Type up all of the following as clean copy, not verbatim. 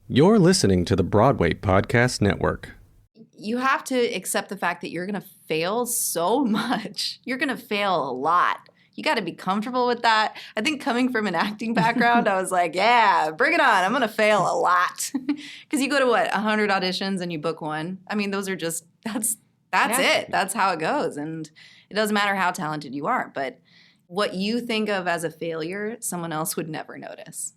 You're listening to the Broadway Podcast Network. You have to accept the fact that you're going to fail so much. You're going to fail a lot. You got to be comfortable with that. I think coming from an acting background, I was like, yeah, bring it on. I'm going to fail a lot. Because you go to, 100 auditions and you book one. I mean, those are just, that's it. That's how it goes. And it doesn't matter how talented you are. But what you think of as a failure, someone else would never notice.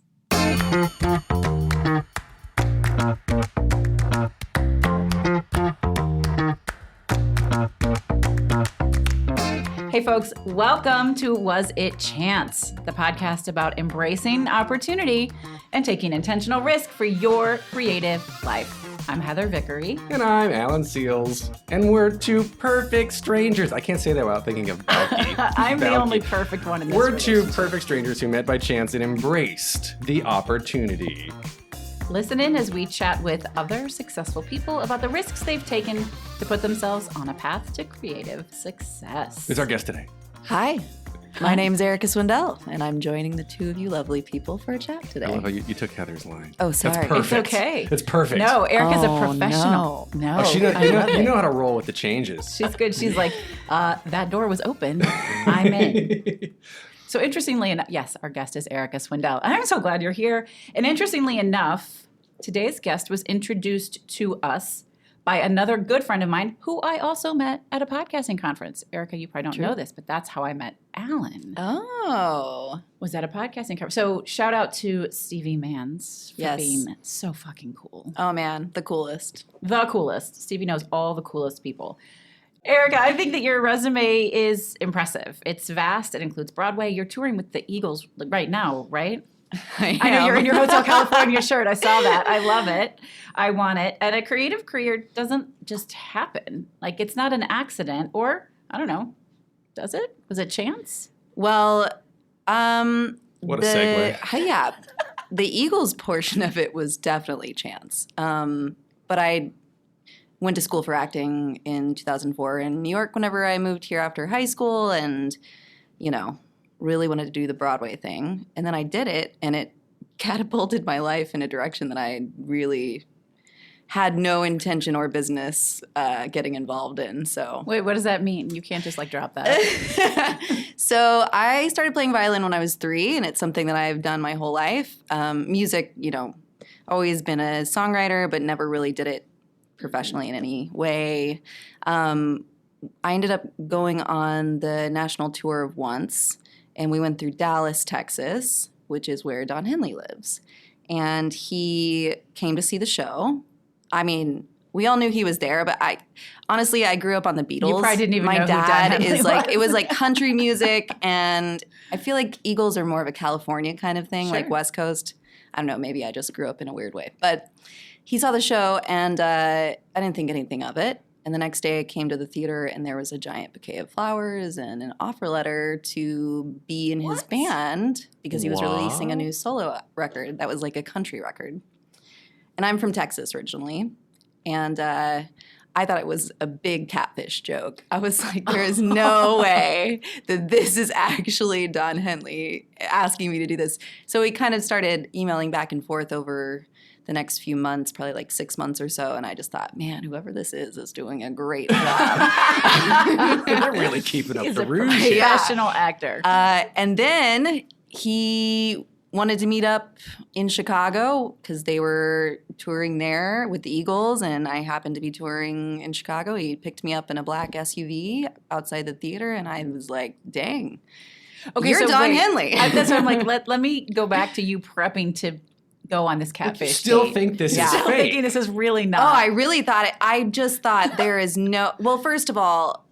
Hey folks, welcome to Was It Chance, the podcast about embracing opportunity and taking intentional risk for your creative life. I'm Heather Vickery. And I'm Alan Seals. And we're two perfect strangers. I can't say that without thinking of Balky. I'm the only perfect one in this We're two perfect strangers who met by chance and embraced the opportunity. Listen in as we chat with other successful people about the risks they've taken to put themselves on a path to creative success. Who's our guest today? Hi. My name's Erica Swindell, and I'm joining the two of you lovely people for a chat today. I love how you took Heather's line. Oh, sorry. That's perfect. It's okay. It's perfect. No, Erica's a professional. No. Oh, you know how to roll with the changes. She's good. She's like, that door was open. I'm in. So interestingly enough, yes, our guest is Erica Swindell. I'm so glad you're here. And interestingly enough, today's guest was introduced to us by another good friend of mine who I also met at a podcasting conference. Erica, you probably don't know this, but that's how I met Alan. Oh. Was at a podcasting conference. So shout out to Stevie Mans for Yes. being so fucking cool. Oh, man. The coolest. The coolest. Stevie knows all the coolest people. Erica, I think that your resume is impressive. It's vast. It includes Broadway. You're touring with the Eagles right now, right? I know you're in your Hotel California shirt. I saw that. I love it. I want it. And a creative career doesn't just happen. Like, it's not an accident, or I don't know. Does it? Was it chance? Well, What a segue. Yeah. The Eagles portion of it was definitely chance. But I went to school for acting in 2004 in New York whenever I moved here after high school and, really wanted to do the Broadway thing. And then I did it, and it catapulted my life in a direction that I really had no intention or business getting involved in. So Wait, what does that mean? You can't just drop that. So I started playing violin when I was 3, and it's something that I've done my whole life. Music, always been a songwriter, but never really did it professionally in any way. I ended up going on the national tour of Once, and we went through Dallas, Texas, which is where Don Henley lives. And he came to see the show. I mean, we all knew he was there, but I grew up on the Beatles. You probably didn't even know who Don dad Henley is was. It was like country music, and I feel like Eagles are more of a California kind of thing, like West Coast. I don't know, maybe I just grew up in a weird way. But he saw the show, and I didn't think anything of it. And the next day I came to the theater, and there was a giant bouquet of flowers and an offer letter to be in his band because he was releasing a new solo record that was like a country record. And I'm from Texas originally, and I thought it was a big catfish joke. I was like, there is no way that this is actually Don Henley asking me to do this. So we kind of started emailing back and forth over the next few months, probably like 6 months or so, and I just thought, man, whoever this is doing a great job. They're really keeping up He's the a ruse. professional actor. And then he wanted to meet up in Chicago because they were touring there with the Eagles, and I happened to be touring in Chicago. He picked me up in a black SUV outside the theater, and I was like, dang, you're Don Henley. That's why I'm like, let me go back to you prepping to go on this catfish Still date. think this is Still fake. thinking this is really not. Oh, I really thought it. I just thought there is no. Well, first of all,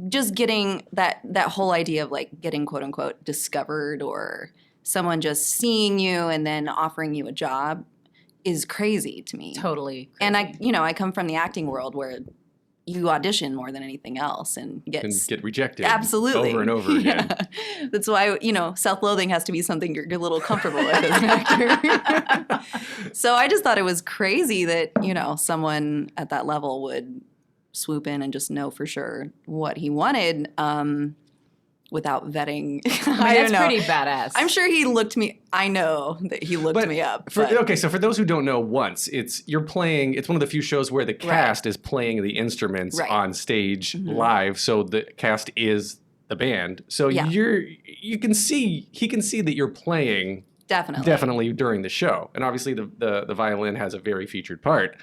just getting that whole idea of getting quote unquote discovered or someone just seeing you and then offering you a job is crazy to me. Totally. And I come from the acting world where you audition more than anything else and Can get rejected. Absolutely. Over and over again. That's why, self-loathing has to be something you're a little comfortable with as an actor. So I just thought it was crazy that, someone at that level would swoop in and just know for sure what he wanted. without vetting. I mean, don't that's know. pretty badass. I'm sure he looked me. I know that he looked me up. Okay, so for those who don't know, Once you're playing. It's one of the few shows where the cast is playing the instruments on stage live. So the cast is the band. So he can see that you're playing definitely during the show, and obviously the violin has a very featured part.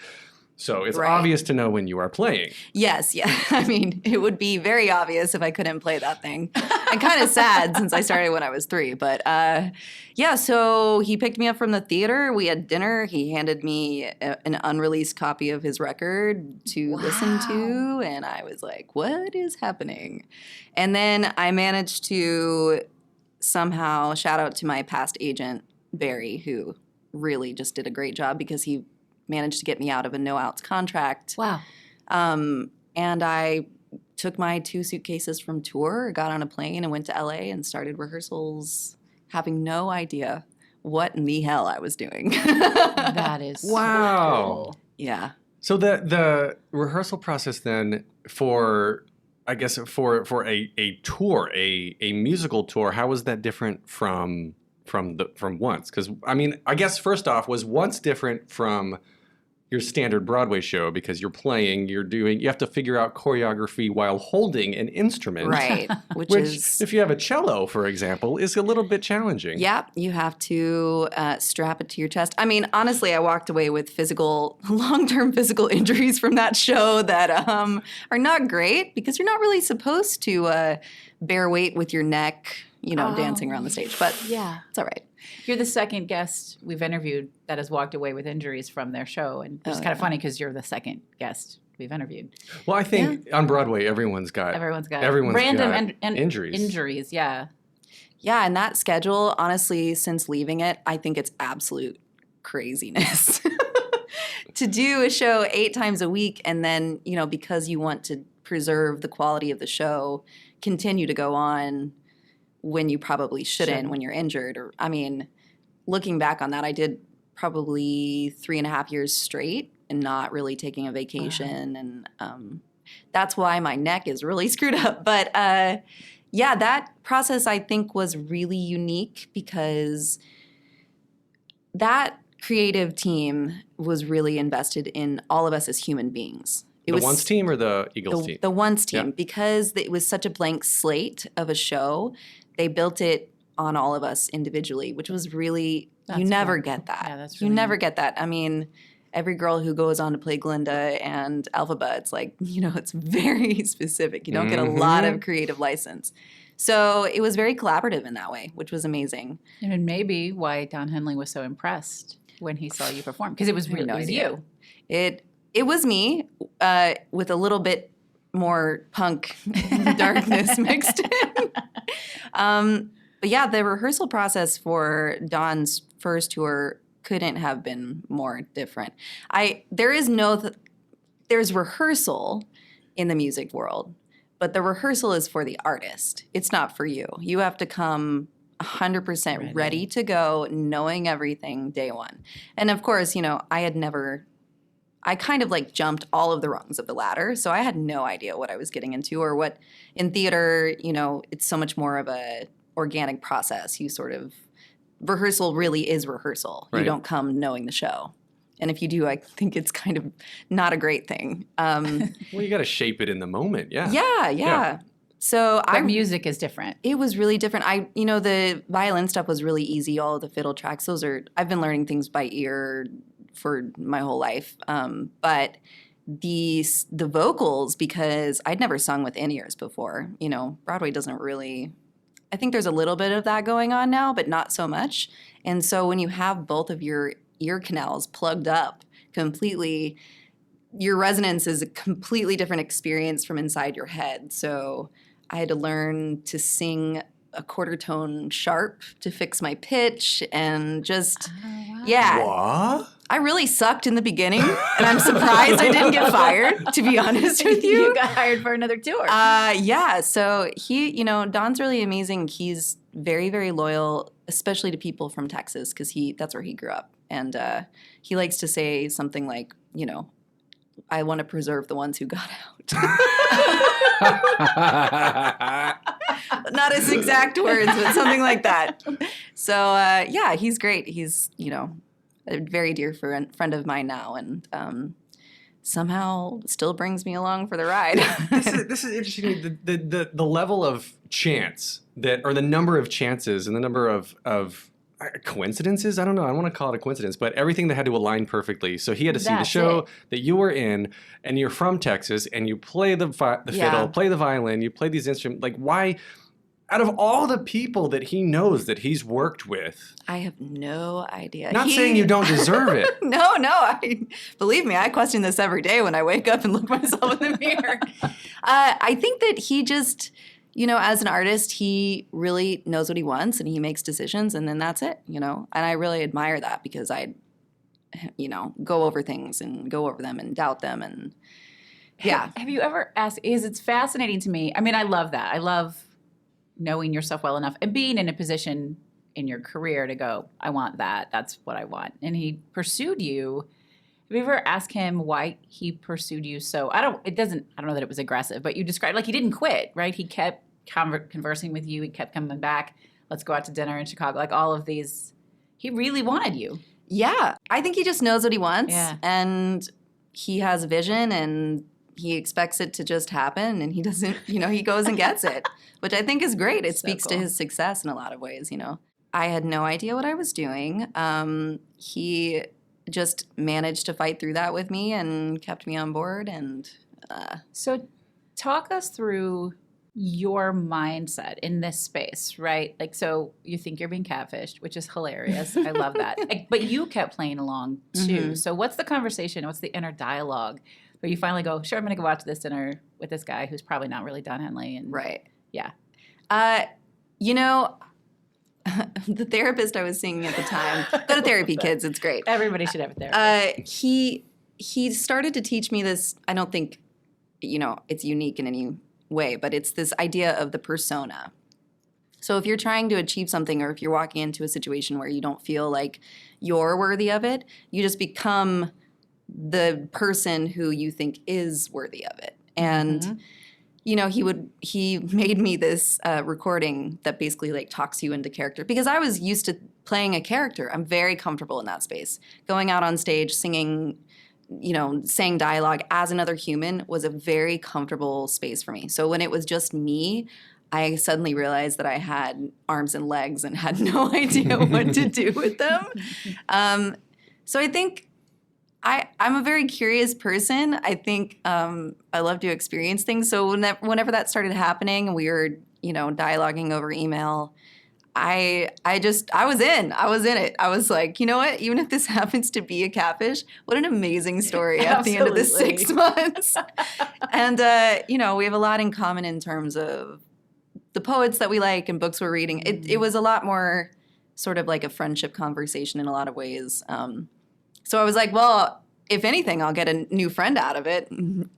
So it's obvious to know when you are playing. Yes, yeah. I mean, it would be very obvious if I couldn't play that thing. And kind of sad since I started when I was 3. But so he picked me up from the theater. We had dinner. He handed me an unreleased copy of his record to listen to. And I was like, what is happening? And then I managed to somehow shout out to my past agent, Barry, who really just did a great job because he managed to get me out of a no-outs contract. Wow. And I took my 2 suitcases from tour, got on a plane, and went to LA and started rehearsals, having no idea what in the hell I was doing. That is so cool. Yeah. So the rehearsal process then for a tour, a musical tour, how was that different from Once? Because I mean, I guess first off, was Once different from your standard Broadway show because you have to figure out choreography while holding an instrument. Right. Which is, if you have a cello, for example, is a little bit challenging. Yeah, you have to strap it to your chest. I mean, honestly, I walked away with long-term physical injuries from that show that are not great because you're not really supposed to bear weight with your neck, dancing around the stage. But it's all right. You're the second guest we've interviewed that has walked away with injuries from their show. And it's kind of funny because you're the second guest we've interviewed. Well, I think on Broadway, everyone's got random injuries. Injuries, yeah. Yeah, and that schedule, honestly, since leaving it, I think it's absolute craziness. To do a show 8 times a week and then, because you want to preserve the quality of the show, continue to go on when you probably shouldn't when you're injured. Or, I mean, looking back on that, I did probably 3.5 years straight and not really taking a vacation. And that's why my neck is really screwed up. But that process I think was really unique because that creative team was really invested in all of us as human beings. The Once team or the Eagles team? The Once team, because it was such a blank slate of a show. They built it on all of us individually, which was really, you never get that. Yeah, that's really you never get that. I mean, every girl who goes on to play Glinda and Elphaba, it's like, it's very specific. You don't get a lot of creative license. So it was very collaborative in that way, which was amazing. And maybe why Don Henley was so impressed when he saw you perform, because it was really you. It was me with a little bit more punk darkness mixed in. But yeah, the rehearsal process for Don's first tour couldn't have been more different. There's rehearsal in the music world, but the rehearsal is for the artist. It's not for you. You have to come 100% ready to go, knowing everything day one. And of course, I kind of like jumped all of the rungs of the ladder, so I had no idea what I was getting into or what in theater, it's so much more of a organic process. Rehearsal really is rehearsal. Right. You don't come knowing the show. And if you do, I think it's kind of not a great thing. Well, you got to shape it in the moment, yeah. Yeah. So music is different. It was really different. The violin stuff was really easy. All of the fiddle tracks, I've been learning things by ear for my whole life. But the vocals, because I'd never sung with in-ears before. Broadway doesn't really, I think there's a little bit of that going on now, but not so much. And so when you have both of your ear canals plugged up completely, your resonance is a completely different experience from inside your head. So I had to learn to sing a quarter tone sharp to fix my pitch and just, What? I really sucked in the beginning, and I'm surprised I didn't get fired, to be honest with you. You got hired for another tour. So Don's really amazing. He's very, very loyal, especially to people from Texas, because that's where he grew up. And he likes to say something like, I want to preserve the ones who got out. Not his exact words, but something like that. So, yeah, he's great. He's, a very dear friend of mine now, and somehow still brings me along for the ride. This is interesting. The level of chance or the number of chances and the number of coincidences. I don't know. I want to call it a coincidence, but everything that had to align perfectly. So he had to see the show that you were in, and you're from Texas, and you play the fiddle, play the violin, you play these instruments. Like, why? Out of all the people that he knows that he's worked with, I have no idea. Not saying you don't deserve it. No. Believe me, I question this every day when I wake up and look myself in the mirror. I think that he just, as an artist, he really knows what he wants and he makes decisions, and then that's it, And I really admire that because I, go over things and go over them and doubt them, and yeah. Have you ever asked? It's fascinating to me. I mean, I love that. I love knowing yourself well enough and being in a position in your career to go, I want that. That's what I want. And he pursued you. Have you ever asked him why he pursued you? So I don't know that it was aggressive, but you described, like, he didn't quit, right? He kept conversing with you. He kept coming back. Let's go out to dinner in Chicago. Like, all of these, he really wanted you. Yeah. I think he just knows what he wants, and he has a vision, and he expects it to just happen, and he doesn't, he goes and gets it, which I think is great. It speaks to his success in a lot of ways, I had no idea what I was doing. He just managed to fight through that with me and kept me on board. And so talk us through your mindset in this space, right? Like, so you think you're being catfished, which is hilarious. I love that. But you kept playing along too. Mm-hmm. So what's the conversation? What's the inner dialogue where you finally go, sure, I'm going to go out to this dinner with this guy who's probably not really Don Henley? And right. Yeah. The therapist I was seeing at the time, go to therapy, kids. It's great. Everybody should have a therapist. He started to teach me this. I don't think, it's unique in any way, but it's this idea of the persona. So if you're trying to achieve something, or if you're walking into a situation where you don't feel like you're worthy of it, you just become the person who you think is worthy of it. And he made me this recording that basically like talks you into character, because I was used to playing a character. I'm very comfortable in that space. Going out on stage, singing, saying dialogue as another human was a very comfortable space for me. So when it was just me, I suddenly realized that I had arms and legs and had no idea what to do with them. So I think I'm a very curious person. I think I love to experience things. So whenever that started happening, we were, dialoguing over email, I was in it. I was like, you know what? Even if this happens to be a catfish, what an amazing story at the end of the 6 months. And, we have a lot in common in terms of the poets that we like and books we're reading. It was a lot more sort of like a friendship conversation in a lot of ways. So I was like, well, if anything, I'll get a new friend out of it.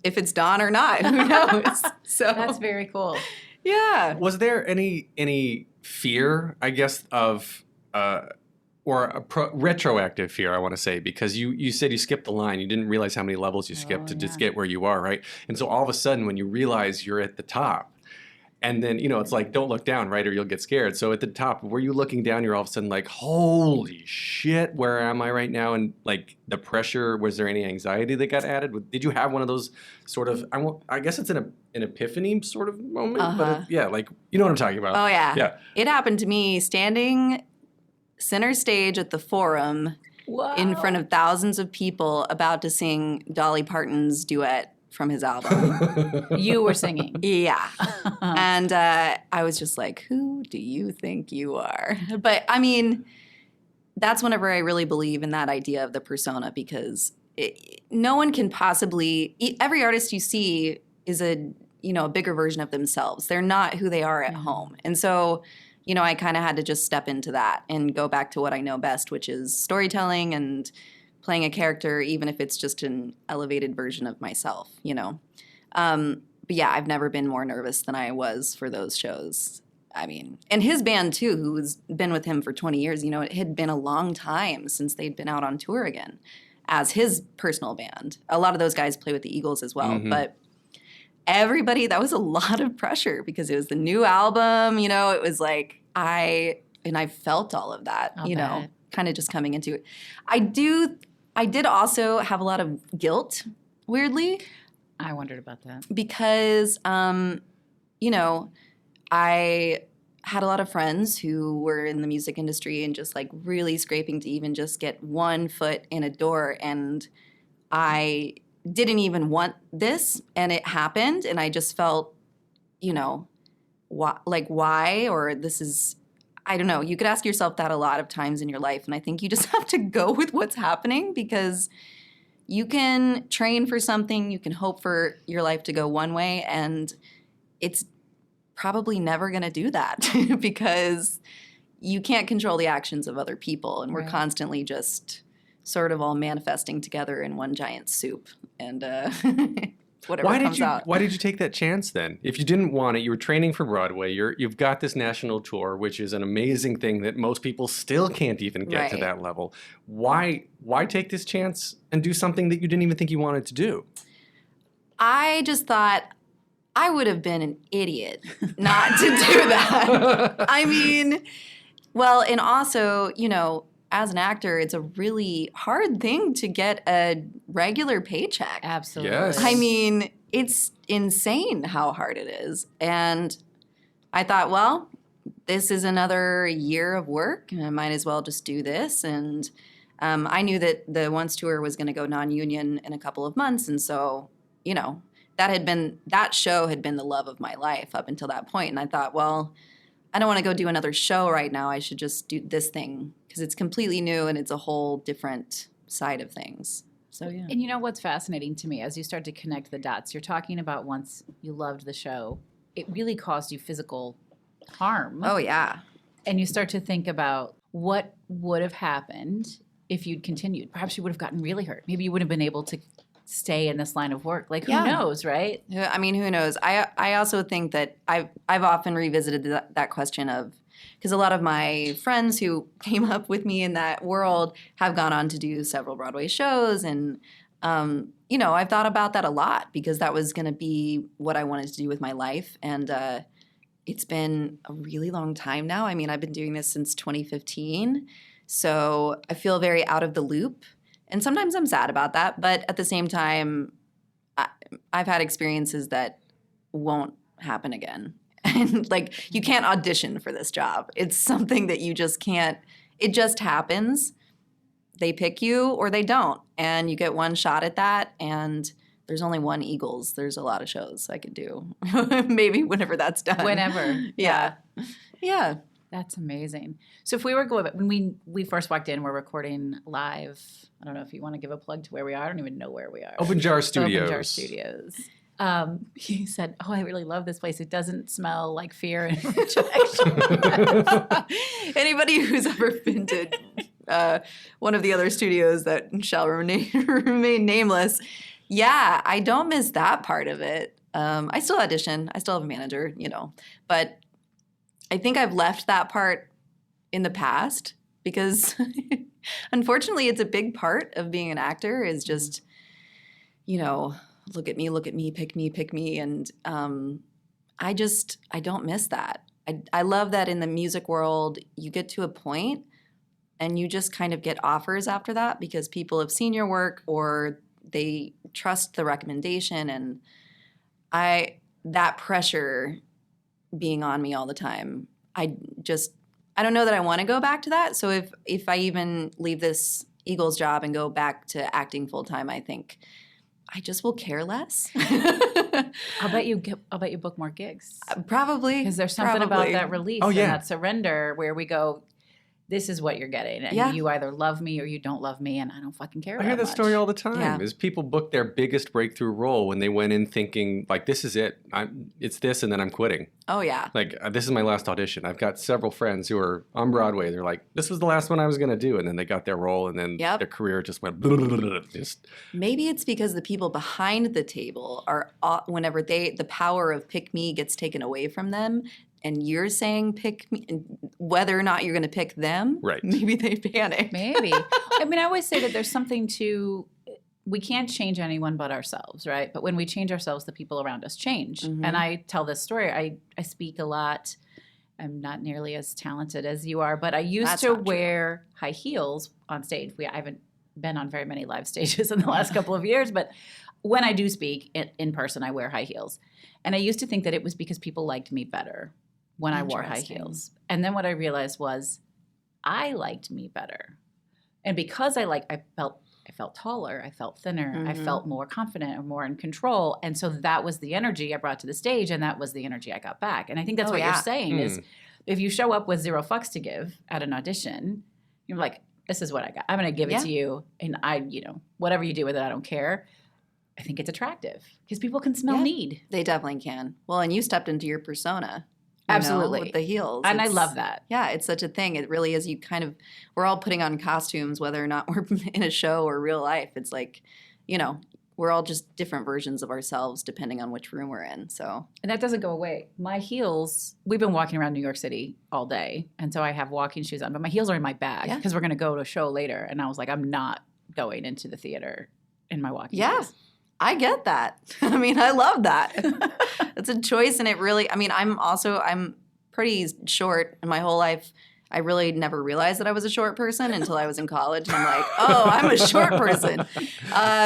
If it's Don or not, who knows? So that's very cool. Yeah. Was there any fear, I guess, of or a retroactive fear, I want to say, because you said you skipped the line. You didn't realize how many levels you skipped to just get where you are, right? And so all of a sudden, when you realize you're at the top, and then, it's like, don't look down, right, or you'll get scared. So at the top, were you looking down, you're all of a sudden like, holy shit, where am I right now? And like the pressure, was there any anxiety that got added? Did you have one of those sort of, I guess it's an epiphany sort of moment, but like, you know what I'm talking about. Oh, yeah. Yeah. It happened to me standing center stage at the Forum in front of thousands of people about to sing Dolly Parton's duet from his album. You were singing. Yeah. And I was just like, who do you think you are? But I mean, that's whenever I really believe in that idea of the persona, because no one can possibly, every artist you see is a bigger version of themselves. They're not who they are at home. And so, I kind of had to just step into that and go back to what I know best, which is storytelling and playing a character, even if it's just an elevated version of myself, But yeah, I've never been more nervous than I was for those shows. I mean, and his band too, who's been with him for 20 years, it had been a long time since they'd been out on tour again as his personal band. A lot of those guys play with the Eagles as well. Mm-hmm. But everybody, that was a lot of pressure because it was the new album, you know, it was like I felt all of that, I'll you know, bet. kind of just coming into it. I did also have a lot of guilt, weirdly, I wondered about that. because, you know, I had a lot of friends who were in the music industry and just like really scraping to even just get one foot in a door. And I didn't even want this, and it happened. And I just felt, you know, why, or this is, I don't know. You could ask yourself that a lot of times in your life. And I think you just have to go with what's happening, because you can train for something, you can hope for your life to go one way, and it's probably never going to do that because you can't control the actions of other people. And we're Right. constantly just sort of all manifesting together in one giant soup. And whatever comes out. Why did you take that chance then? If you didn't want it, you were training for Broadway. You've got this national tour, which is an amazing thing that most people still can't even get to Right. that level. Why take this chance and do something that you didn't even think you wanted to do? I just thought I would have been an idiot not to do that. I mean, well, and also, you know, as an actor, it's a really hard thing to get a regular paycheck. Absolutely. Yes. I mean, it's insane how hard it is. And I thought, well, this is another year of work, and I might as well just do this. And I knew that the Once tour was going to go non-union in a couple of months. And so, you know, that show had been the love of my life up until that point. And I thought, well, I don't want to go do another show right now. I should just do this thing because it's completely new and it's a whole different side of things. So, yeah. And you know what's fascinating to me as you start to connect the dots, you're talking about once you loved the show, it really caused you physical harm. Oh, yeah. And you start to think about what would have happened if you'd continued. Perhaps you would have gotten really hurt. Maybe you wouldn't have been able to stay in this line of work. Like, who Yeah. knows, right? I mean, who knows? I also think that I've often revisited that question of, because a lot of my friends who came up with me in that world have gone on to do several Broadway shows. And, you know, I've thought about that a lot because that was going to be what I wanted to do with my life. And it's been a really long time now. I mean, I've been doing this since 2015. So I feel very out of the loop. And sometimes I'm sad about that. But at the same time, I've had experiences that won't happen again. And like, you can't audition for this job. It's something that you just can't, it just happens. They pick you or they don't. And you get one shot at that. And there's only one Eagles. There's a lot of shows I could do. Maybe whenever that's done. Whenever. Yeah. Yeah. That's amazing. So if we were going, when we first walked in, we're recording live. I don't know if you want to give a plug to where we are. I don't even know where we are. Open Jar Studios. Open Jar Studios. He said, "Oh, I really love this place. It doesn't smell like fear and rejection." Anybody who's ever been to one of the other studios that shall remain nameless, yeah, I don't miss that part of it. I still audition. I still have a manager, you know, but I think I've left that part in the past because unfortunately it's a big part of being an actor is just, you know, look at me, pick me. And I don't miss that. I love that in the music world, you get to a point and you just kind of get offers after that because people have seen your work or they trust the recommendation. And that pressure being on me all the time, I don't know that I want to go back to that. So if I even leave this Eagles job and go back to acting full time, I think I just will care less. I'll bet you book more gigs. Probably. Because there's something about that release Oh, yeah. and that surrender where we go, this is what you're getting. And Yeah. you either love me or you don't love me, and I don't fucking care I hear that much. story all the time. Yeah. Is people book their biggest breakthrough role when they went in thinking like, "This is it. It's this, and then I'm quitting." Oh, yeah. Like this is my last audition. I've got several friends who are on Broadway. They're like, "This was the last one I was going to do," and then they got their role, and then Yep. their career just went. Just Maybe it's because the people behind the table are, whenever the power of pick me gets taken away from them, and you're saying pick me, whether or not you're going to pick them, Right. maybe they panic. Maybe. I mean, I always say that there's something to we can't change anyone but ourselves, right? But when we change ourselves, the people around us change. And I tell this story. I speak a lot. I'm not nearly as talented as you are, but I used to wear high heels on stage. I haven't been on very many live stages in the last couple of years, but when I do speak in person, I wear high heels. And I used to think that it was because people liked me better when I wore high heels. And then what I realized was I liked me better. And because I felt taller, I felt thinner, I felt more confident or more in control. And so that was the energy I brought to the stage, and that was the energy I got back. And I think that's what you're saying is if you show up with 0 fucks to give at an audition, you're like, this is what I got. I'm going to give it to you. And whatever you do with it, I don't care. I think it's attractive because people can smell need. They definitely can. Well, and you stepped into your persona. Absolutely. With the heels. And I love that. Yeah, it's such a thing. It really is. We're all putting on costumes, whether or not we're in a show or real life. It's like, we're all just different versions of ourselves depending on which room we're in. So, and that doesn't go away. My heels, we've been walking around New York City all day. And so I have walking shoes on, but my heels are in my bag because we're going to go to a show later. And I was like, I'm not going into the theater in my walking shoes. I get that. I mean, I love that. It's a choice, and it really, I'm pretty short in my whole life. I really never realized that I was a short person until I was in college. And I'm like, oh, I'm a short person.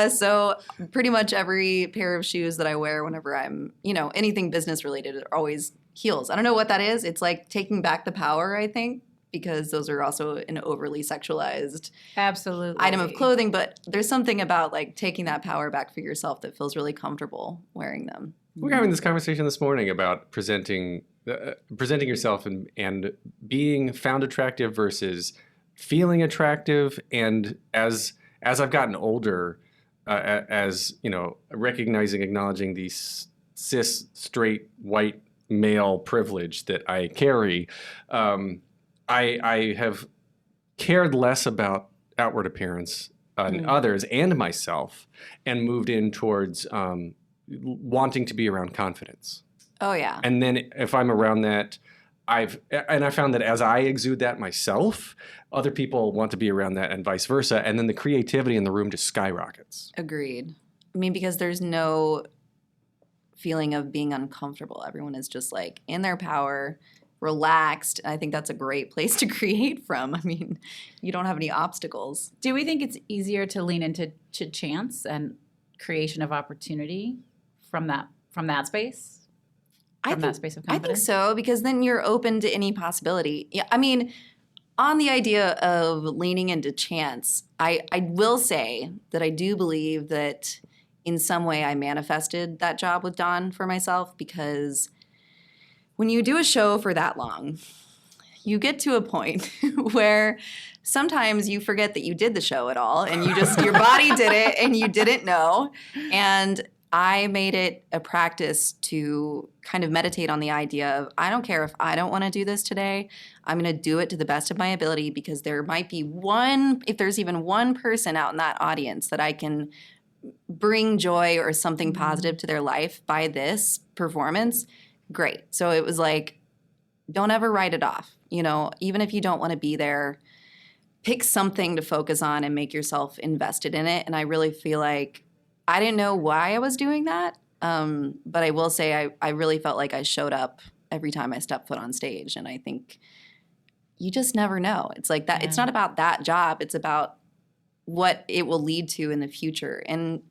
So pretty much every pair of shoes that I wear whenever I'm, anything business related are always heels. I don't know what that is. It's like taking back the power, I think, because those are also an overly sexualized item of clothing. But there's something about like taking that power back for yourself that feels really comfortable wearing them. We're having this conversation this morning about presenting yourself and being found attractive versus feeling attractive. And as I've gotten older, recognizing, acknowledging the cis, straight, white male privilege that I carry, I have cared less about outward appearance in others and myself, and moved in towards wanting to be around confidence. Oh, yeah. And then if I'm around that, I found that as I exude that myself, other people want to be around that and vice versa. And then the creativity in the room just skyrockets. Agreed. I mean, because there's no feeling of being uncomfortable. Everyone is just like in their power, relaxed. I think that's a great place to create from. I mean, you don't have any obstacles. Do we think it's easier to lean into chance and creation of opportunity from that space? That space of confidence? I think so, because then you're open to any possibility. Yeah, I mean, on the idea of leaning into chance, I will say that I do believe that in some way I manifested that job with Don for myself, because when you do a show for that long, you get to a point where sometimes you forget that you did the show at all, and your body did it and you didn't know. And I made it a practice to kind of meditate on the idea of, I don't care if I don't want to do this today. I'm going to do it to the best of my ability, because there might be if there's even one person out in that audience that I can bring joy or something positive to their life by this performance, great. So it was like, don't ever write it off. Even if you don't want to be there, pick something to focus on and make yourself invested in it. And I really feel like I didn't know why I was doing that, but I will say I really felt like I showed up every time I stepped foot on stage. And I think you just never know. It's like that. Yeah. It's not about that job. It's about what it will lead to in the future. And,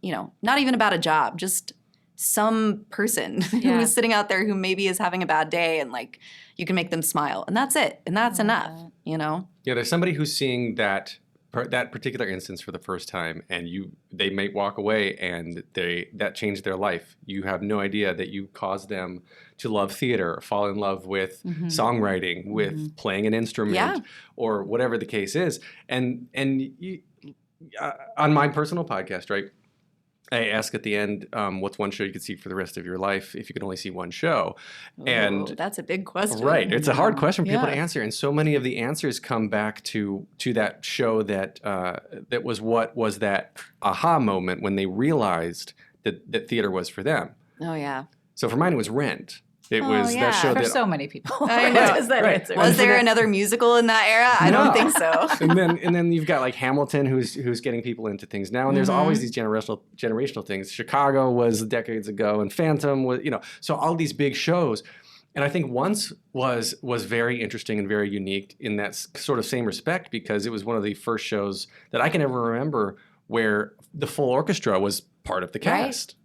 not even about a job, just some person who is sitting out there who maybe is having a bad day, and like you can make them smile. And that's it. And that's enough, Yeah, there's somebody who's seeing that particular instance for the first time, and they may walk away and that changed their life. You have no idea that you caused them to love theater, fall in love with songwriting, with playing an instrument, or whatever the case is. And on my personal podcast, right, I ask at the end, what's one show you could see for the rest of your life if you could only see one show? And that's a big question. Right. It's a hard question for people to answer. And so many of the answers come back to that show that was that aha moment when they realized that theater was for them. Oh, yeah. So for mine, it was Rent. It was that show For that so many people. I know. What is that Right. answer? Was there another musical in that era? I don't think so. and then you've got like Hamilton who's getting people into things now, and there's always these generational things. Chicago was decades ago, and Phantom was, so all these big shows. And I think Once was very interesting and very unique in that sort of same respect, because it was one of the first shows that I can ever remember where the full orchestra was part of the cast.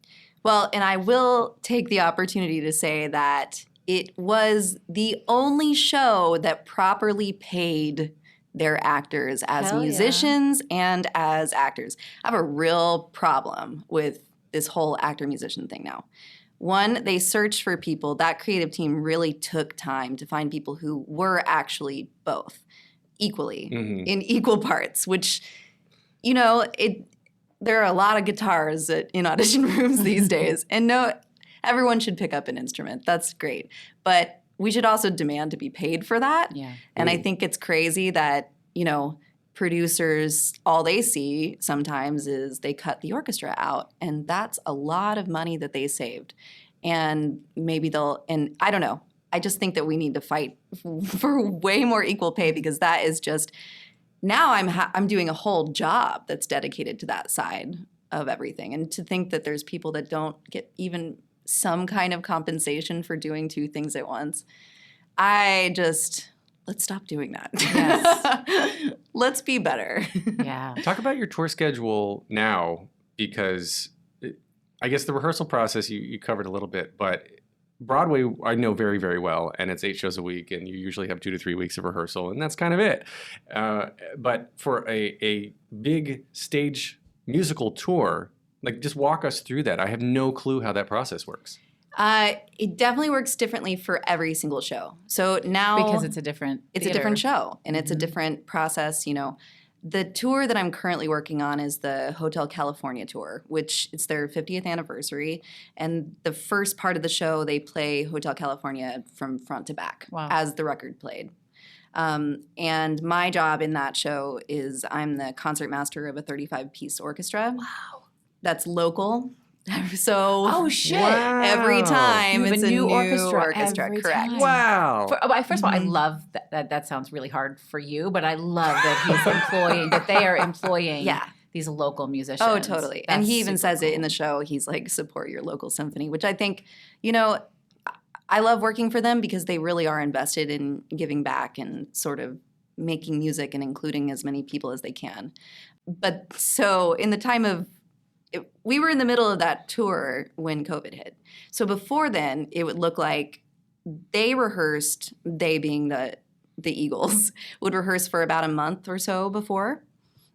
Well, and I will take the opportunity to say that it was the only show that properly paid their actors as Hell yeah. musicians and as actors. I have a real problem with this whole actor-musician thing now. One, they searched for people. That creative team really took time to find people who were actually both equally in equal parts, which, there are a lot of guitars in audition rooms these days. And no, everyone should pick up an instrument. That's great. But we should also demand to be paid for that. Yeah. And I think it's crazy that, producers, all they see sometimes is they cut the orchestra out. And that's a lot of money that they saved. And maybe and I don't know. I just think that we need to fight for way more equal pay, because that is just, now I'm doing a whole job that's dedicated to that side of everything. And to think that there's people that don't get even some kind of compensation for doing two things at once, let's stop doing that. Yes. Let's be better. Yeah. Talk about your tour schedule now, because I guess the rehearsal process you covered a little bit, but Broadway I know very, very well, and it's 8 shows a week, and you usually have 2 to 3 weeks of rehearsal, and that's kind of it. But for a big stage musical tour, like, just walk us through that. I have no clue how that process works. It definitely works differently for every single show. So now, Because it's a different it's a different show, and it's a different process. The tour that I'm currently working on is the Hotel California tour, which it's their 50th anniversary. And the first part of the show, they play Hotel California from front to back as the record played. And my job in that show is I'm the concertmaster of a 35-piece orchestra. Wow. That's local. So every time it's a new orchestra every correct. time. Wow. First of all, I love that. That sounds really hard for you, but I love that they are employing these local musicians. Oh, totally. That's and he even says cool. it in the show. He's like, support your local symphony, which I think, I love working for them because they really are invested in giving back and sort of making music and including as many people as they can. But so in the time of, we were in the middle of that tour when COVID hit. So before then, it would look like they being the Eagles, would rehearse for about a month or so before.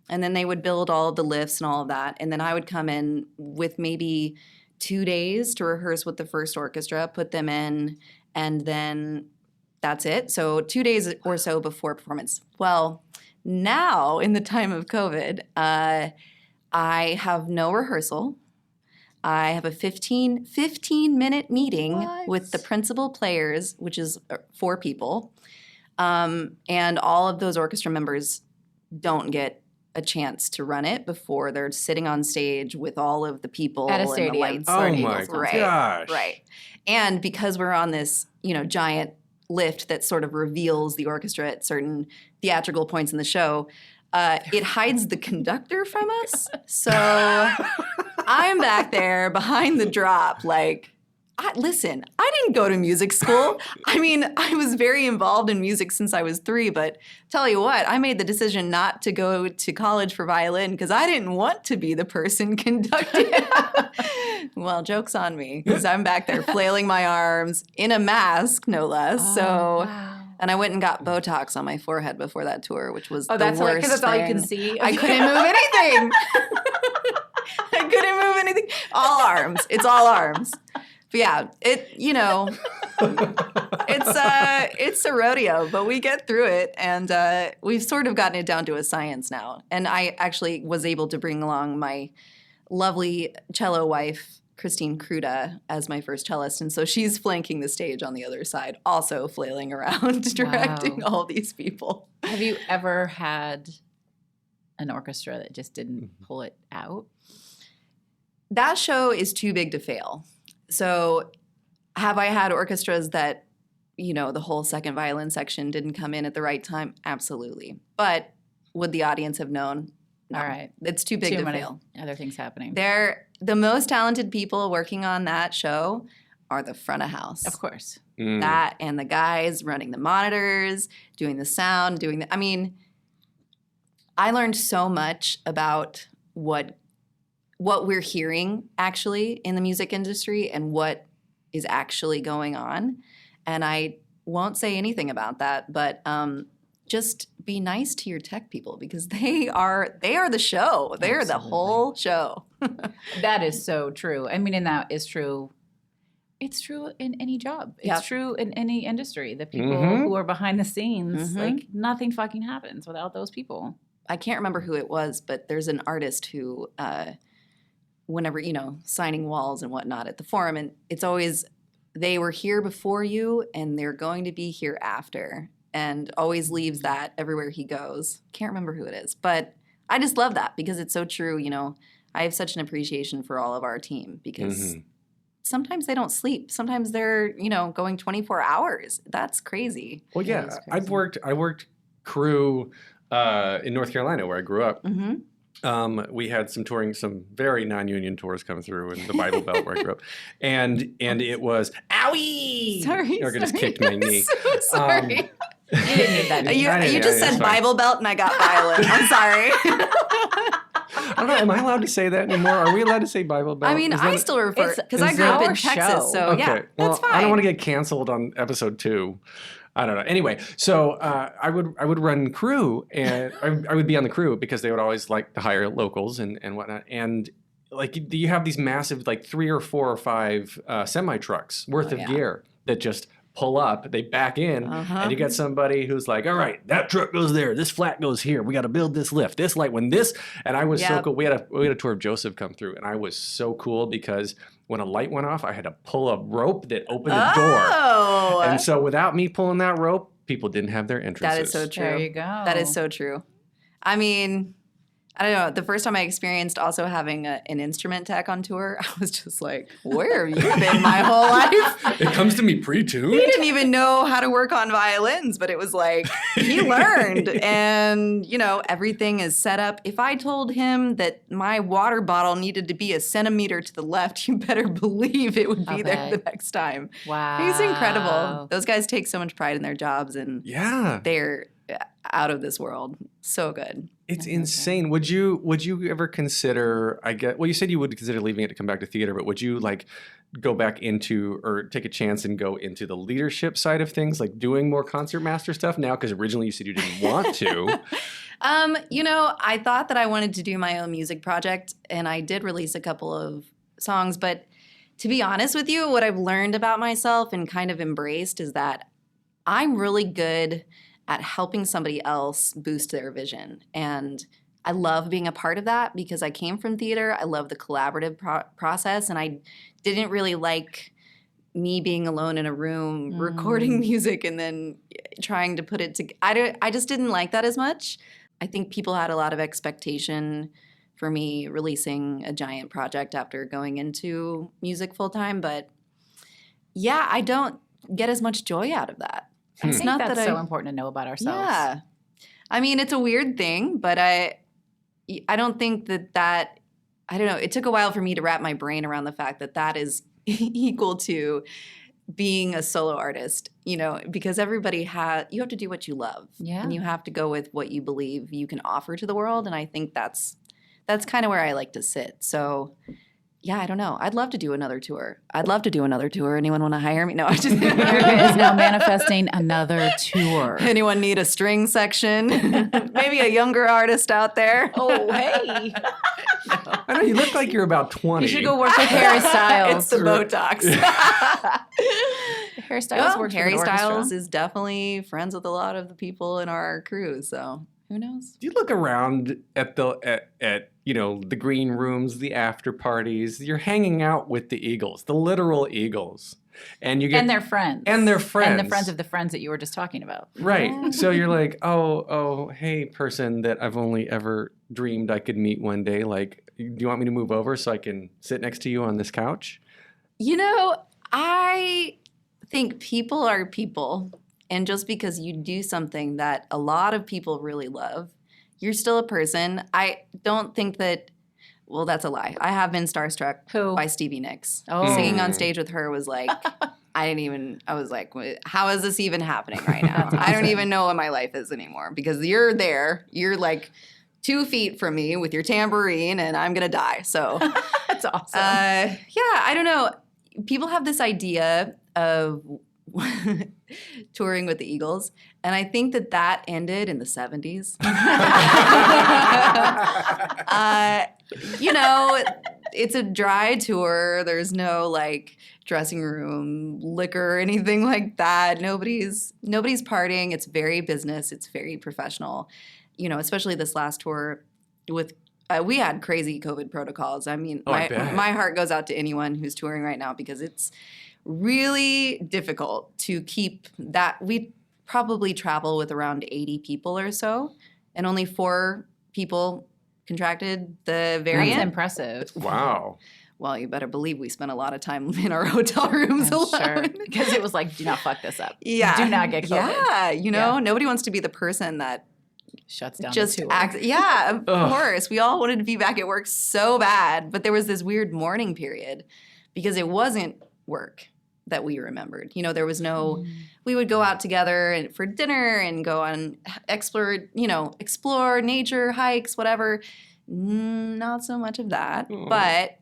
And then they would build all of the lifts and all of that. And then I would come in with maybe 2 days to rehearse with the first orchestra, put them in, and then that's it. So 2 days or so before performance. Well, now in the time of COVID, I have no rehearsal. I have a 15-minute meeting with the principal players, which is 4 people. And all of those orchestra members don't get a chance to run it before they're sitting on stage with all of the people At a and stadium. the lights. Oh and my right, gosh. Right. And because we're on this, giant lift that sort of reveals the orchestra at certain theatrical points in the show, it hides the conductor from us. So I'm back there behind the drop like, listen, I didn't go to music school. I mean, I was very involved in music since I was 3, but tell you what, I made the decision not to go to college for violin because I didn't want to be the person conducting. Well, joke's on me because I'm back there flailing my arms in a mask, no less. And I went and got Botox on my forehead before that tour, which was the worst because that's all you can thing. see. I couldn't move anything. I couldn't move anything. All arms. It's all arms. But yeah, it's a rodeo, but we get through it, and we've sort of gotten it down to a science now. And I actually was able to bring along my lovely cello wife, Christine Kruda, as my first cellist, and so she's flanking the stage on the other side, also flailing around, directing all these people. Have you ever had an orchestra that just didn't pull it out? That show is too big to fail. So Have I had orchestras that, the whole second violin section didn't come in at the right time? Absolutely. But would the audience have known? No. All right. It's too big Too to many fail. other things happening. They're the most talented people working on that show are the front of house. Of course. That and the guys running the monitors, doing the sound, I learned so much about what we're hearing actually in the music industry and what is actually going on. And I won't say anything about that, but just be nice to your tech people because they are the show. They're the whole show. That is so true. I mean, and that is true. It's true in any job. It's true in any industry. The people who are behind the scenes, like nothing fucking happens without those people. I can't remember who it was, but there's an artist who, whenever, signing walls and whatnot at the Forum, and it's always, they were here before you and they're going to be here after, and always leaves that everywhere he goes. Can't remember who it is, but I just love that because it's so true. I have such an appreciation for all of our team because sometimes they don't sleep. Sometimes they're, going 24 hours. That's crazy. Well, yeah, I worked crew in North Carolina where I grew up. We had some very non-union tours come through in the Bible Belt where I grew up, and it was owie. Sorry, Erica just kicked my knee. So sorry. You didn't need that. You just said Bible Belt and I got violin. I'm sorry. I don't know. Am I allowed to say that anymore? Are we allowed to say Bible Belt? I mean, I still refer because I grew up in Texas, so okay. yeah, Well, that's fine. I don't want to get canceled on episode 2. I don't know. Anyway, so I would run crew, and I would be on the crew because they would always like to hire locals and whatnot. And like you have these massive, like 3 or 4 or 5 semi trucks worth of gear that just pull up, they back in, and you get somebody who's like, all right, that truck goes there, this flat goes here, we got to build this lift, this light, when this, and I was so cool. We had a tour of Joseph come through, and I was so cool because when a light went off, I had to pull a rope that opened a door. And so without me pulling that rope, people didn't have their entrances. That is so true. There you go. That is so true. I mean, I don't know. The first time I experienced also having an instrument tech on tour, I was just like, where have you been my whole life? It comes to me pre-tuned. He didn't even know how to work on violins, but it was like, he learned. And, everything is set up. If I told him that my water bottle needed to be a centimeter to the left, you better believe it would be there the next time. Wow. He's incredible. Those guys take so much pride in their jobs, and they're out of this world. So good. It's insane. Would you ever consider, you said you would consider leaving it to come back to theater, but would you go back into or take a chance and go into the leadership side of things, like doing more Concertmaster stuff now? Because originally you said you didn't want to. I thought that I wanted to do my own music project, and I did release a couple of songs, but to be honest with you, what I've learned about myself and kind of embraced is that I'm really good at helping somebody else boost their vision. And I love being a part of that because I came from theater. I love the collaborative process, and I didn't really like me being alone in a room recording music and then trying to put it together. I just didn't like that as much. I think people had a lot of expectation for me releasing a giant project after going into music full time, but yeah, I don't get as much joy out of that. I think that's so important to know about ourselves. Yeah. I mean, it's a weird thing, but I don't think that I don't know. It took a while for me to wrap my brain around the fact that is equal to being a solo artist, because everybody you have to do what you love. Yeah. And you have to go with what you believe you can offer to the world. And I think that's kind of where I like to sit. So yeah, I don't know. I'd love to do another tour. Anyone want to hire me? No, I just Erica is now manifesting another tour. Anyone need a string section? Maybe a younger artist out there. Oh, hey. I know you look like you're about 20. You should go work with Harry Styles. It's the Botox. Harry Styles Harry Styles is definitely friends with a lot of the people in our crew, so who knows? Do you look around at the green rooms, the after parties? You're hanging out with the Eagles, the literal Eagles. And their friends. And their friends. And the friends of the friends that you were just talking about. Right. So you're like, oh, hey, person that I've only ever dreamed I could meet one day. Like, do you want me to move over so I can sit next to you on this couch? I think people are people. And just because you do something that a lot of people really love, you're still a person. I don't think that, well, that's a lie. I have been starstruck Who? by Stevie Nicks. Oh. Singing on stage with her was like, I was like, how is this even happening right now? I don't even know what my life is anymore because you're there. You're like 2 feet from me with your tambourine and I'm going to die. So That's awesome. yeah, I don't know. People have this idea of touring with the Eagles, and I think that ended in the 70s. It's a dry tour. There's no like dressing room liquor or anything like that. Nobody's partying. It's very business. It's very professional. Especially this last tour with we had crazy COVID protocols. I mean, I bet. my heart goes out to anyone who's touring right now because it's really difficult to keep that. We probably travel with around 80 people or so, and only 4 people contracted the variant. That's impressive. Wow. Well, you better believe we spent a lot of time in our hotel rooms alone. Sure. Because it was like, do not fuck this up. Yeah. Do not get COVID. Yeah, nobody wants to be the person that Shuts down just the tour. acts. Yeah, of course. We all wanted to be back at work so bad, but there was this weird mourning period because it wasn't work that we remembered. There was no. We would go out together and for dinner and go on explore nature, hikes, whatever. Not so much of that, but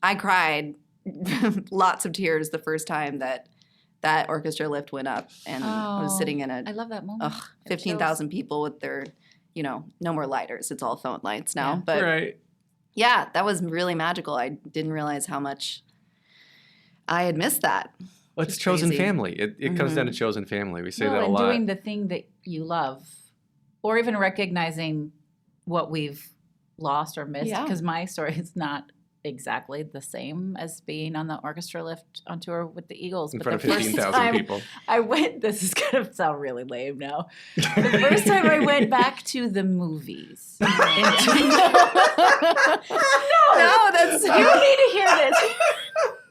I cried lots of tears the first time that orchestra lift went up, and I was sitting in I love that moment. 15,000 people with their, no more lighters. It's all phone lights now. Yeah. But Right. yeah, that was really magical. I didn't realize how much I had missed that. Well, it's chosen crazy. family. It comes down to chosen family. We say that a and lot. doing the thing that you love, or even recognizing what we've lost or missed. Yeah. Because my story is not exactly the same as being on the orchestra lift on tour with the Eagles. in But front of the first 15,000 time people. I went, this is going to sound really lame now. The first time I went back to the movies. No, that's you need to hear this.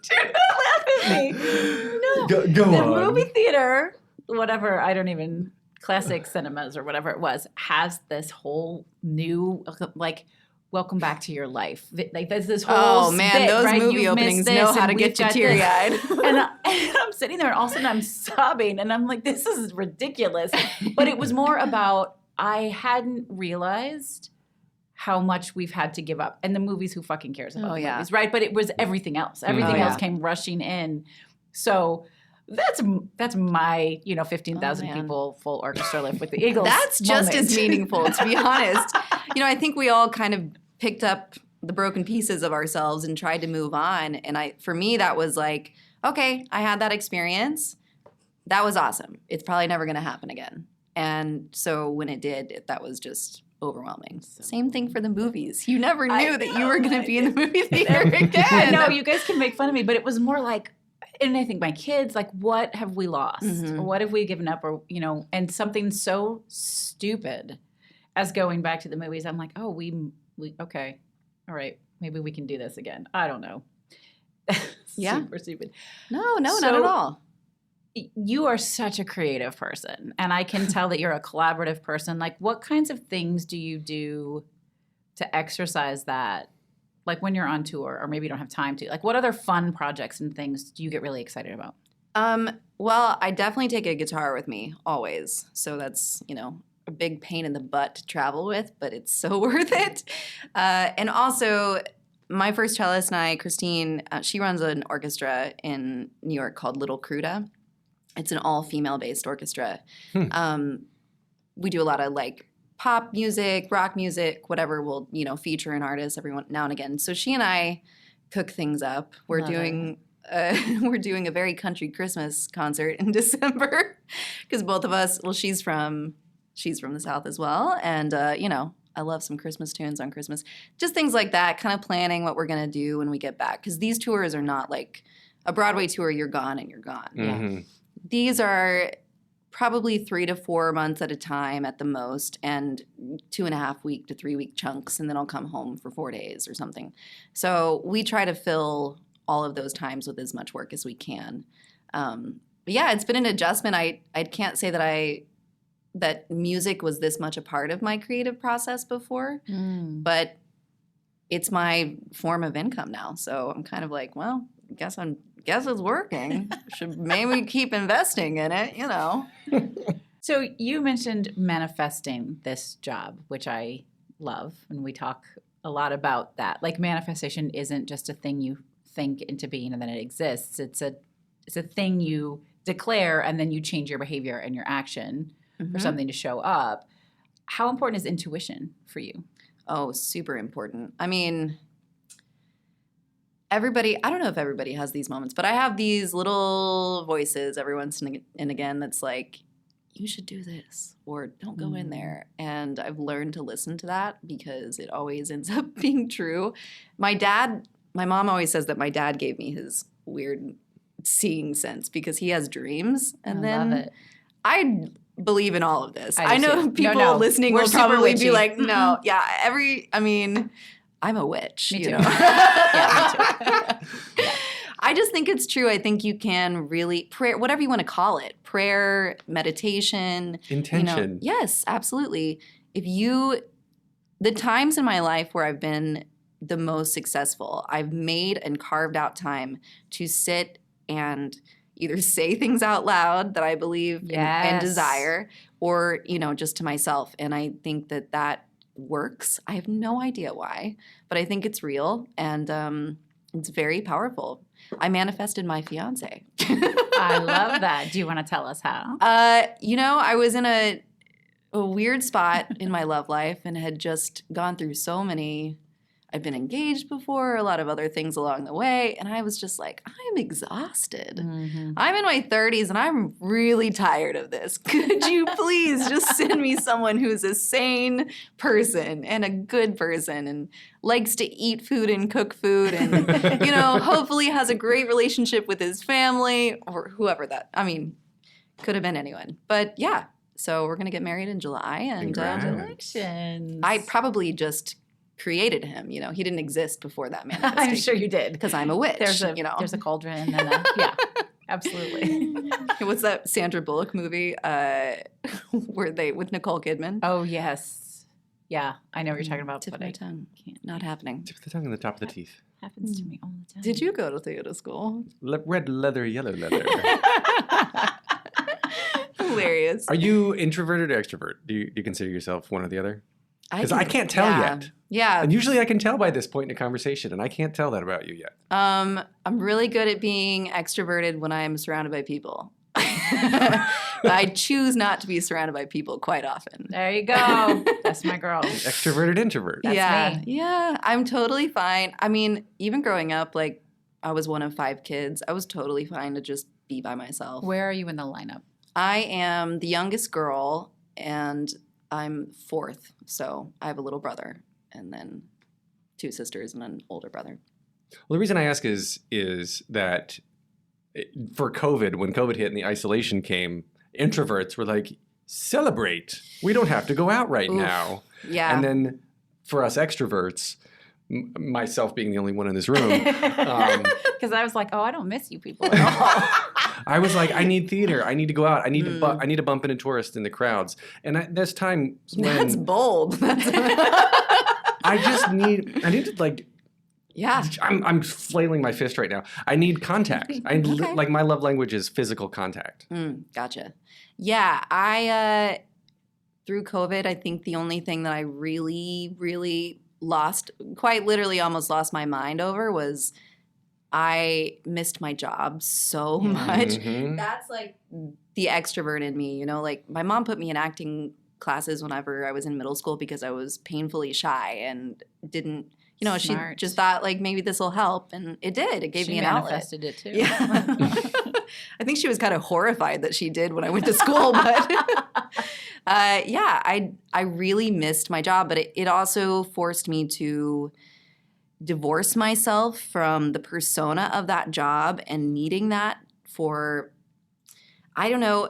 Do not laugh at me. No. Go The on. movie theater, whatever, I don't even, Classic Cinemas or whatever it was, has this whole new, like, welcome back to your life. Like, there's this whole bit, those right? movie You've openings missed know this, how to and get we've you got this. teary-eyed. And I'm sitting there, and all of a sudden I'm sobbing, and I'm like, this is ridiculous. But it was more about, I hadn't realized how much we've had to give up. And the movies, who fucking cares about the movies, right? But it was everything else. Everything else came rushing in. So that's my, 15,000 people full orchestra lift with the Eagles. That's just moment. as meaningful, to be honest. I think we all kind of picked up the broken pieces of ourselves and tried to move on. And for me, that was like, okay, I had that experience. That was awesome. It's probably never going to happen again. And so when it did, that was just overwhelming. Same thing for the movies. You never knew that you were going to be in the movie theater again. I know, you guys can make fun of me, but it was more like, and I think my kids, like, what have we lost? Mm-hmm. Or what have we given up? Or, and something so stupid as going back to the movies. I'm like, oh, we okay. All right. Maybe we can do this again. I don't know. Yeah. Super stupid. No, not So- at all. You are such a creative person, and I can tell that you're a collaborative person. Like, what kinds of things do you do to exercise that? Like when you're on tour, or maybe you don't have time to. Like, what other fun projects and things do you get really excited about? Well, I definitely take a guitar with me always. So that's, a big pain in the butt to travel with, but it's so worth it. And also, my first cellist and I, Christine, she runs an orchestra in New York called Little Cruda. It's an all-female-based orchestra. We do a lot of, like, pop music, rock music, whatever. We'll, feature an artist every now and again. So she and I cook things up. We're Love doing a very country Christmas concert in December because both of us. Well, she's from the South as well, and I love some Christmas tunes on Christmas. Just things like that. Kind of planning what we're gonna do when we get back because these tours are not like a Broadway tour. You're gone and you're gone. Mm-hmm. These are probably 3 to 4 months at a time at the most, and 2.5 week to 3 week chunks, and then I'll come home for 4 days or something. So we try to fill all of those times with as much work as we can. But yeah, it's been an adjustment. I can't say that music was this much a part of my creative process before, but it's my form of income now. So I'm kind of like, well, guess it's working. Should maybe keep investing in it, you know. So you mentioned manifesting this job, which I love, and we talk a lot about that. Like manifestation isn't just a thing you think into being and then it exists. It's a thing you declare and then you change your behavior and your action for something to show up. How important is intuition for you? Oh, super important. I mean, I don't know if everybody has these moments, but I have these little voices every once and again that's like, you should do this or don't go in there. And I've learned to listen to that because it always ends up being true. My mom always says that my dad gave me his weird seeing sense because he has dreams. And love it. I believe in all of this. I know too. people No. listening We're will super probably be witchy. like, no, yeah, I'm a witch. Me you too. know? Yeah, me too. I just think it's true. I think you can really prayer, whatever you want to call it, prayer, meditation, Intention. Yes, absolutely. The times in my life where I've been the most successful, I've made and carved out time to sit and either say things out loud that I believe and Yes. desire, or just to myself. And I think that works. I have no idea why, but I think it's real and it's very powerful. I manifested my fiance. I love that. Do you want to tell us how? I was in a weird spot in my love life and had just gone through so many. I've been engaged before, a lot of other things along the way, and I was just like, I'm exhausted. I'm in my 30s and I'm really tired of this. Could you please just send me someone who's a sane person and a good person and likes to eat food and cook food and, hopefully has a great relationship with his family or whoever could have been anyone. But yeah, so we're going to get married in July. And Congratulations. I probably just created him. He didn't exist before that manifestation. I'm sure you did. Because I'm a witch. There's a cauldron and yeah, absolutely. What's that Sandra Bullock movie with Nicole Kidman? Oh, yes. Yeah, I know what you're talking about. Tip of but my I tongue. Not happening. Tip of the tongue and the top of the teeth. happens to me all the time. Did you go to theater school? Red leather, yellow leather. Hilarious. Are you introverted or extrovert? Do you consider yourself one or the other? Because I can't tell yet. Yeah. And usually I can tell by this point in a conversation, and I can't tell that about you yet. I'm really good at being extroverted when I'm surrounded by people. But I choose not to be surrounded by people quite often. There you go. That's my girl. Extroverted introvert. That's me. Yeah, I'm totally fine. I mean, even growing up, like I was one of 5 kids. I was totally fine to just be by myself. Where are you in the lineup? I am the youngest girl, and I'm 4th. So I have a little brother, and then 2 sisters, and an older brother. Well, the reason I ask is that for COVID, when COVID hit and the isolation came, introverts were like, celebrate. We don't have to go out right now. Yeah. And then for us extroverts, myself being the only one in this room, Because I was like, oh, I don't miss you people at all. I was like, I need theater. I need to go out. I need to bump into tourists in the crowds. And there's times when That's bold. I need to like. Yeah. I'm flailing my fist right now. I need contact. Okay. Like my love language is physical contact. Gotcha. Yeah, I through COVID, I think the only thing that I really, really lost, quite literally almost lost my mind over was I missed my job so much. Mm-hmm. That's like the extrovert in me, like my mom put me in acting classes whenever I was in middle school because I was painfully shy and didn't, she Smart. just thought like maybe this will help, and it did. It gave me an outlet. Manifested it too. Yeah. I think she was kind of horrified that she did when I went to school, but I really missed my job, but it also forced me to divorce myself from the persona of that job and needing that for, I don't know,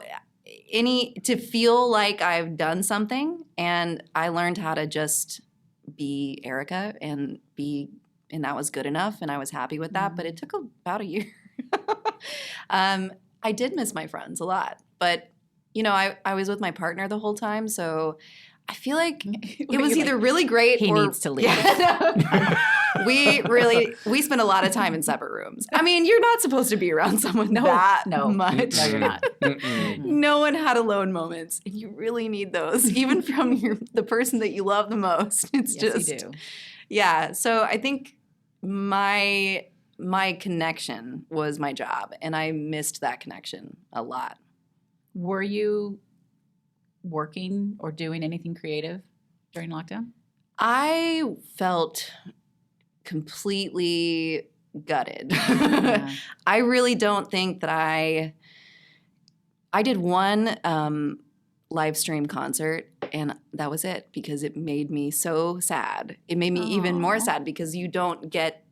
to feel like I've done something. And I learned how to just be Erica and be and that was good enough, and I was happy with that. But it took about a year. I did miss my friends a lot, but I was with my partner the whole time, so I feel like it was either really great he or needs to leave. we spent a lot of time in separate rooms. I mean, you're not supposed to be around someone that much. No, you're not. No one had alone moments, and you really need those, even from the person that you love the most. It's Yes, you do. Yeah. So I think my connection was my job, and I missed that connection a lot. Were you working or doing anything creative during lockdown? I felt completely gutted. Yeah. I really don't think that I did one live stream concert, and that was it, because it made me so sad. It made me even more sad because you don't get,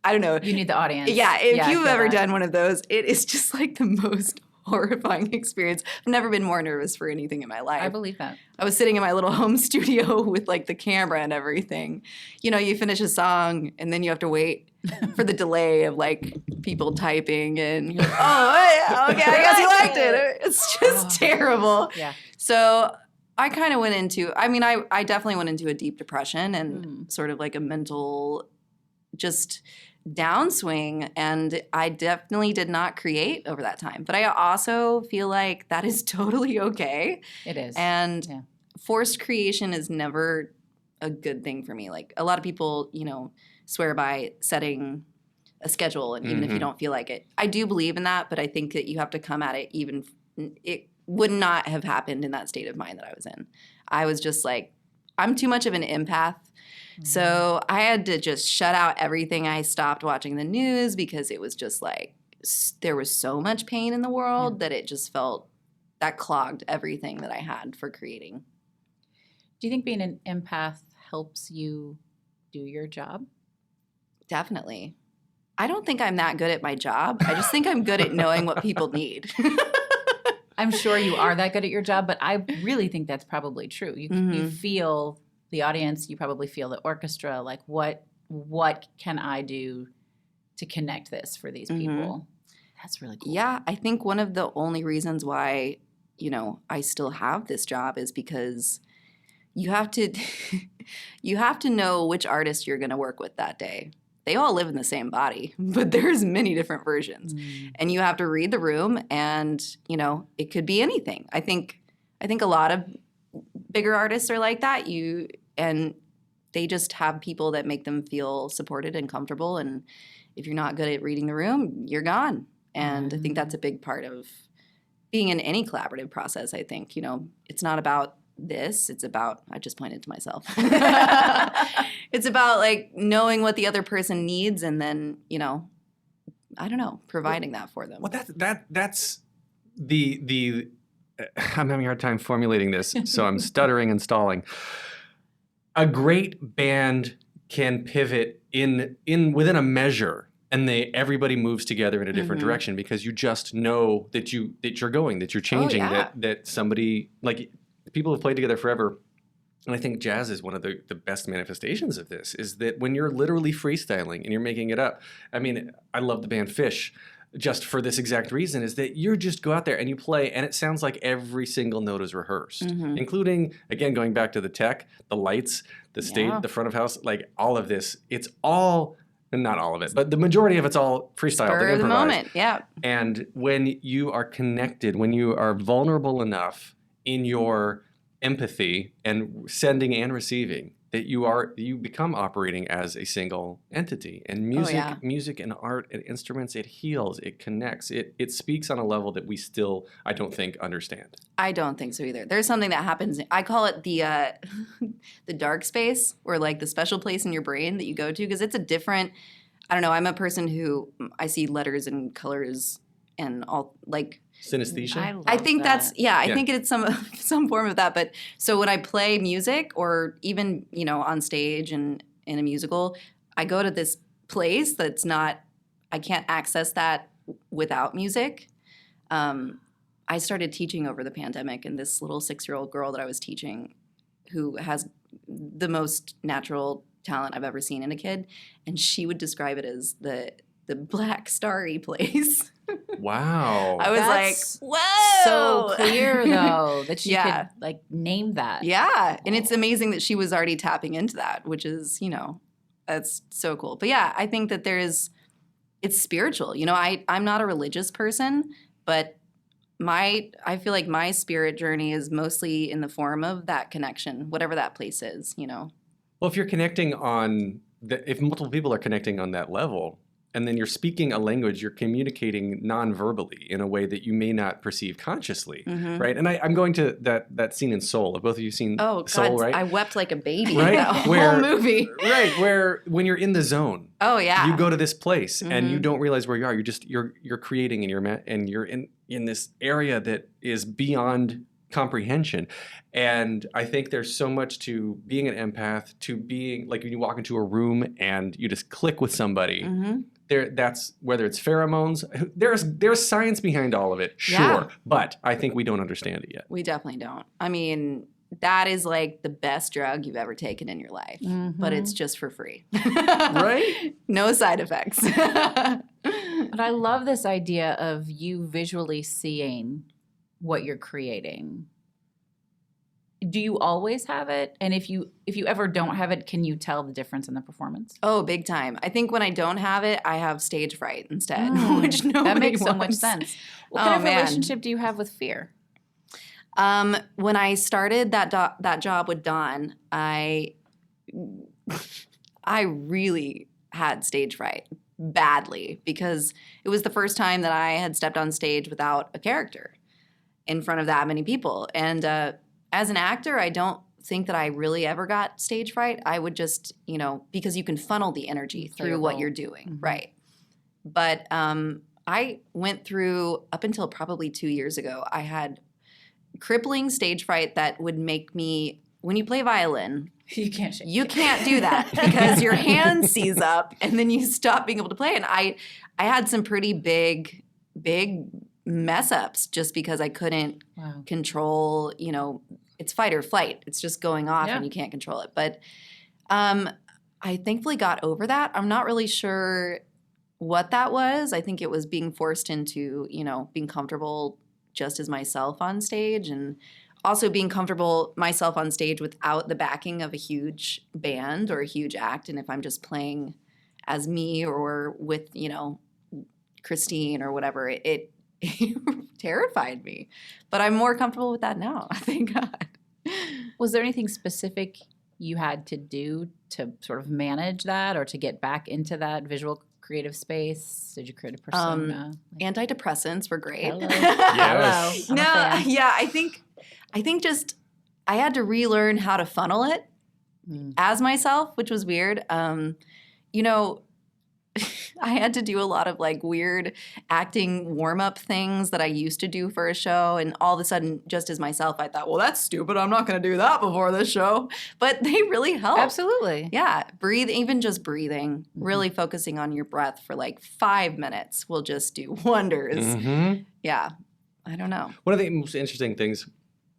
I don't know. You need the audience. Yeah, if you've ever that. done one of those, it is just like the most horrifying experience. I've never been more nervous for anything in my life. I believe that. I was sitting in my little home studio with like the camera and everything. You finish a song and then you have to wait for the delay of like people typing, and you're like, oh, okay, I guess you liked it. It's just terrible. Yeah. So I kind of went into, I definitely went into a deep depression and sort of like a mental just downswing, and I definitely did not create over that time. But I also feel like that is totally okay. It is. And forced creation is never a good thing for me. Like a lot of people, swear by setting a schedule, and even if you don't feel like it. I do believe in that, but I think that you have to come at it it would not have happened in that state of mind that I was in. I was just like, I'm too much of an empath. So I had to just shut out everything. I stopped watching the news because it was just like there was so much pain in the world that it just felt that clogged everything that I had for creating. Do you think being an empath helps you do your job? Definitely. I don't think I'm that good at my job. I just think I'm good at knowing what people need. I'm sure you are that good at your job, but I really think that's probably true. You feel the audience, you probably feel the orchestra, like what can I do to connect this for these people? That's really cool. Yeah, I think one of the only reasons why, I still have this job is because you have to know which artist you're going to work with that day. They all live in the same body, but there's many different versions. And you have to read the room, and, it could be anything. I think a lot of bigger artists are like that. And they just have people that make them feel supported and comfortable. And if you're not good at reading the room, you're gone. And I think that's a big part of being in any collaborative process. I think, it's not about this. It's about, I just pointed to myself. It's about like knowing what the other person needs, and then, I don't know, providing that for them. Well, that's the I'm having a hard time formulating this, so I'm stuttering and stalling. A great band can pivot in within a measure, and everybody moves together in a different direction, because you just know that you're changing, that somebody, like, people have played together forever. And I think jazz is one of the best manifestations of this, is that when you're literally freestyling and you're making it up. I mean, I love the band Fish just for this exact reason, is that you just go out there and you play, and it sounds like every single note is rehearsed, including, again, going back to the tech, the lights, the stage, the front of house, like all of this. It's all, not all of it, but the majority of it's all freestyle. Spur of the moment, yeah. And when you are connected, when you are vulnerable enough in your empathy and sending and receiving, that you become operating as a single entity. And music and art and instruments, it heals, it connects, it speaks on a level that we still, I don't think, understand. I don't think so either. There's something that happens. I call it the the dark space, or like the special place in your brain that you go to, because it's a different. I don't know. I'm a person who I see letters and colors and all, like. Synesthesia? I think that's, I think it's some form of that. But so when I play music, or even, on stage and in a musical, I go to this place that's not, I can't access that without music. I started teaching over the pandemic, and this little 6-year-old girl that I was teaching, who has the most natural talent I've ever seen in a kid. And she would describe it as the black starry place. Wow. I was That's like, whoa. So clear though that she Yeah. could like name that. Yeah. And it's amazing that she was already tapping into that, which is, that's so cool. But yeah, I think that it's spiritual. I'm not a religious person, but I feel like my spirit journey is mostly in the form of that connection, whatever that place is, Well, if you're connecting if multiple people are connecting on that level, and then you're speaking a language, you're communicating non-verbally in a way that you may not perceive consciously, right? And I'm going to that scene in Soul. Have both of you seen Oh, Soul, God, right? I wept like a baby Right? in that whole movie. Right, where when you're in the zone, Oh, yeah. you go to this place and you don't realize where you are. You're creating and you're in this area that is beyond comprehension. And I think there's so much to being an empath, to being like when you walk into a room and you just click with somebody. That's whether it's pheromones. There's science behind all of it, sure, Yeah. but I think we don't understand it yet. We definitely don't. I mean, that is like the best drug you've ever taken in your life, but it's just for free. Right? No side effects. But I love this idea of you visually seeing what you're creating. Do you always have it? And if you ever don't have it, can you tell the difference in the performance? Oh, big time. I think when I don't have it, I have stage fright instead, which nobody That makes so much wants. sense. What kind of man. relationship do you have with fear? When I started that job with Don, I really had stage fright badly because it was the first time that I had stepped on stage without a character in front of that many people. And as an actor, I don't think that I really ever got stage fright. I would just, because you can funnel the energy through what you're doing, right? But I went through, up until probably 2 years ago, I had crippling stage fright that would make me, when you play violin, You can't shake. you can't do that because your hand seize up and then you stop being able to play. And I had some pretty big mess ups just because I couldn't control, it's fight or flight. It's just going off and you can't control it. But I thankfully got over that. I'm not really sure what that was. I think it was being forced into, being comfortable just as myself on stage, and also being comfortable myself on stage without the backing of a huge band or a huge act. And if I'm just playing as me or with, Christine or whatever, it terrified me. But I'm more comfortable with that now, thank God. Was there anything specific you had to do to sort of manage that or to get back into that visual creative space? Did you create a persona? Antidepressants were great. Hello. Yes. Hello. I'm a fan. Yeah, I think just I had to relearn how to funnel it as myself, which was weird. I had to do a lot of like weird acting warm-up things that I used to do for a show, and all of a sudden, just as myself, I thought, well, that's stupid. I'm not going to do that before this show. But they really help. Absolutely. Yeah, even just breathing, really focusing on your breath for like 5 minutes will just do wonders. Yeah, I don't know. One of the most interesting things,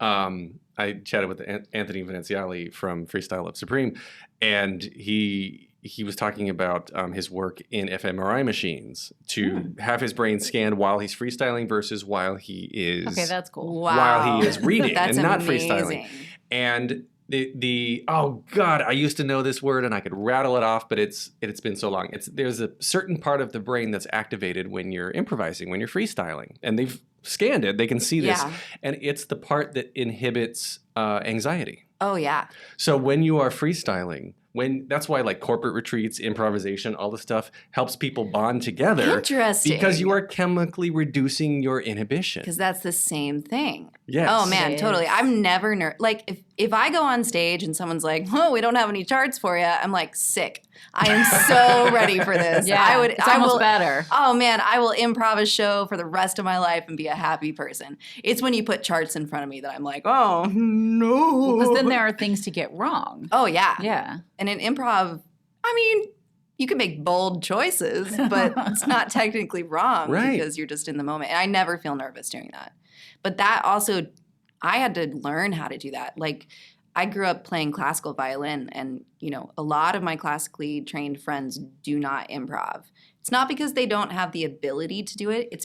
I chatted with Anthony Veneziali from Freestyle Up Supreme, and he was talking about his work in fMRI machines to have his brain scanned while he's freestyling versus while he is That's cool. Wow. while he is reading That's and not amazing. freestyling. And oh God, I used to know this word and I could rattle it off, but it's been so long. There's a certain part of the brain that's activated when you're improvising, when you're freestyling, and they've scanned it. They can see this, and it's the part that inhibits anxiety. Oh, yeah. So when you are freestyling, that's why like corporate retreats, improvisation, all the stuff helps people bond together. Interesting. Because you are chemically reducing your inhibition. Because that's the same thing. Yes. Oh, man, It totally. is. I'm never like, if I go on stage and someone's like, oh, we don't have any charts for you, I'm like, sick. I am so ready for this. Yeah, it's almost better. Oh, man, I will improv a show for the rest of my life and be a happy person. It's when you put charts in front of me that I'm like, oh, no. Because then there are things to get wrong. Oh, yeah. Yeah. And in improv, I mean, you can make bold choices, but it's not technically wrong because you're just in the moment. And I never feel nervous doing that. But that also, I had to learn how to do that. Like, I grew up playing classical violin, and a lot of my classically trained friends do not improv. It's not because they don't have the ability to do it. It's